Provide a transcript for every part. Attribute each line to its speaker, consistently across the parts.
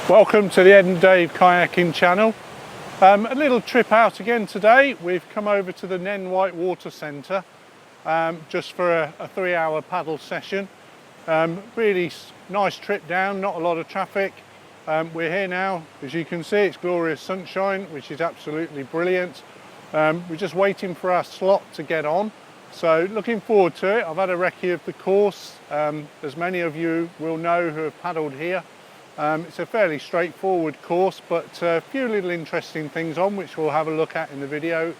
Speaker 1: Welcome to the Ed and Dave Kayaking channel. A little trip out again today. We've come over to the Nene Whitewater Centre just for a 3-hour paddle session. Really nice trip down, not a lot of traffic. We're here now, as you can see, it's glorious sunshine, which is absolutely brilliant. We're just waiting for our slot to get on. So looking forward to it. I've had a recce of the course, as many of you will know who have paddled here. It's a fairly straightforward course, but a few little interesting things on which we'll have a look at in the video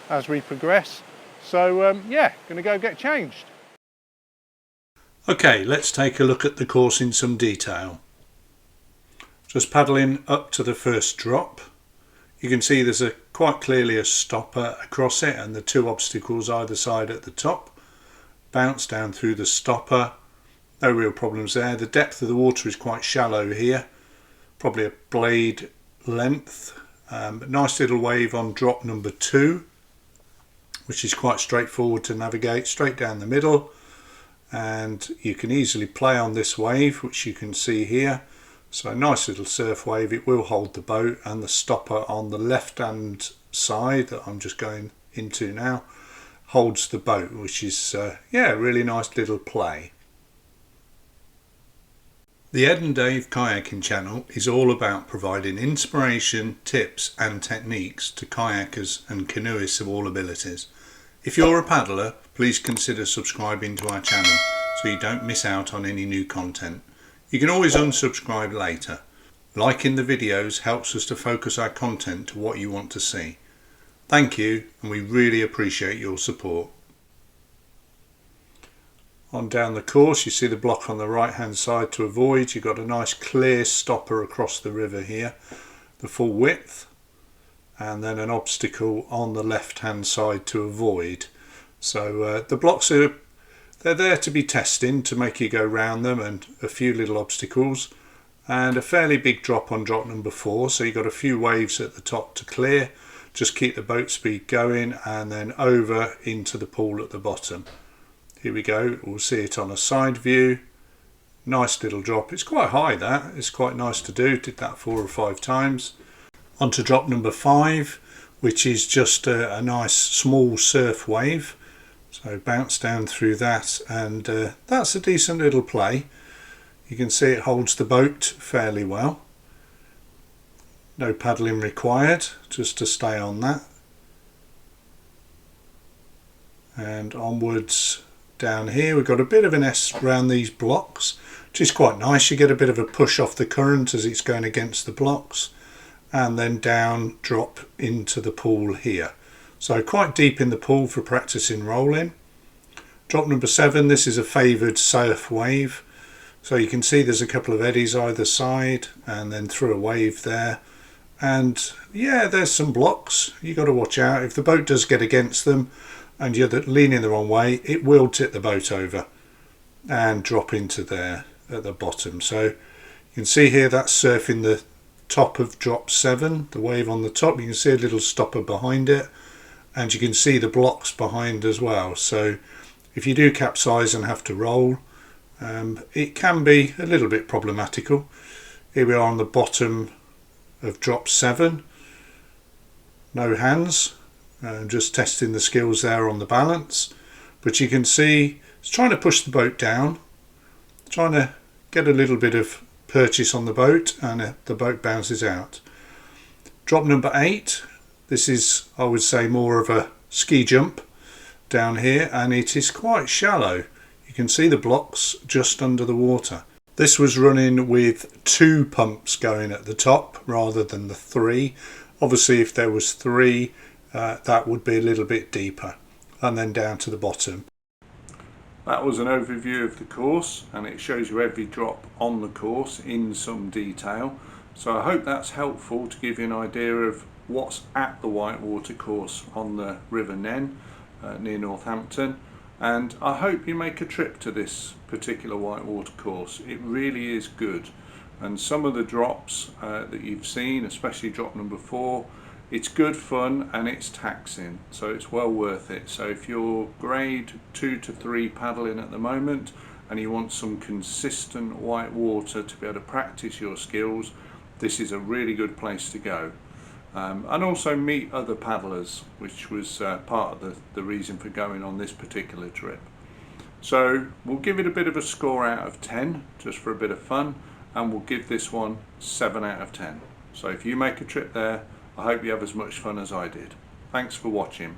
Speaker 1: as we progress. So yeah, going to go get changed.
Speaker 2: Okay, let's take a look at the course in some detail. Just paddling up to the first drop. You can see there's quite clearly a stopper across it and the 2 obstacles either side at the top. Bounce down through the stopper. No real problems there. The depth of the water is quite shallow here, probably a blade length. Nice little wave on drop number 2, which is quite straightforward to navigate, straight down the middle, and you can easily play on this wave, which you can see here. So a nice little surf wave. It will hold the boat, and the stopper on the left hand side that I'm just going into now holds the boat, which is yeah, really nice little play. The Ed and Dave Kayaking channel is all about providing inspiration, tips and techniques to kayakers and canoeists of all abilities. If you're a paddler, please consider subscribing to our channel so you don't miss out on any new content. You can always unsubscribe later. Liking the videos helps us to focus our content to what you want to see. Thank you, and we really appreciate your support. On down the course, you see the block on the right hand side to avoid. You've got a nice clear stopper across the river here, the full width, and then an obstacle on the left hand side to avoid. So the blocks they're there to be testing, to make you go round them, and a few little obstacles and a fairly big drop on drop number 4. So you've got a few waves at the top to clear. Just keep the boat speed going and then over into the pool at the bottom. Here we go, we'll see it on a side view. Nice little drop. It's quite high, that. It's quite nice to do. Did that 4 or 5 times. On to drop number 5, which is just a nice small surf wave. So bounce down through that, and that's a decent little play. You can see it holds the boat fairly well. No paddling required, just to stay on that. And onwards down here, we've got a bit of an S around these blocks, which is quite nice. You get a bit of a push off the current as it's going against the blocks, and then down drop into the pool here. So quite deep in the pool for practicing rolling. Drop number 7, this is a favoured surf wave. So you can see there's a couple of eddies either side and then through a wave there. And yeah, there's some blocks. You've got to watch out. If the boat does get against them and you're leaning the wrong way, it will tip the boat over and drop into there at the bottom. So you can see here that's surfing the top of drop 7, the wave on the top. You can see a little stopper behind it, and you can see the blocks behind as well. So if you do capsize and have to roll, it can be a little bit problematical. Here we are on the bottom of drop 7, no hands. Just testing the skills there on the balance, but you can see it's trying to push the boat down, trying to get a little bit of purchase on the boat, and the boat bounces out. Drop number 8, this is, I would say, more of a ski jump down here, and it is quite shallow. You can see the blocks just under the water. This was running with 2 pumps going at the top rather than the 3. Obviously if there was 3, that would be a little bit deeper, and then down to the bottom. That was an overview of the course, and it shows you every drop on the course in some detail. So I hope that's helpful to give you an idea of what's at the Whitewater Course on the River Nene near Northampton, and I hope you make a trip to this particular Whitewater Course. It really is good, and some of the drops that you've seen, especially drop number 4, it's good fun and it's taxing, so it's well worth it. So if you're grade 2 to 3 paddling at the moment and you want some consistent white water to be able to practice your skills, this is a really good place to go. And also meet other paddlers, which was part of the reason for going on this particular trip. So we'll give it a bit of a score out of 10 just for a bit of fun, and we'll give this one 7 out of 10. So if you make a trip there, I hope you have as much fun as I did. Thanks for watching.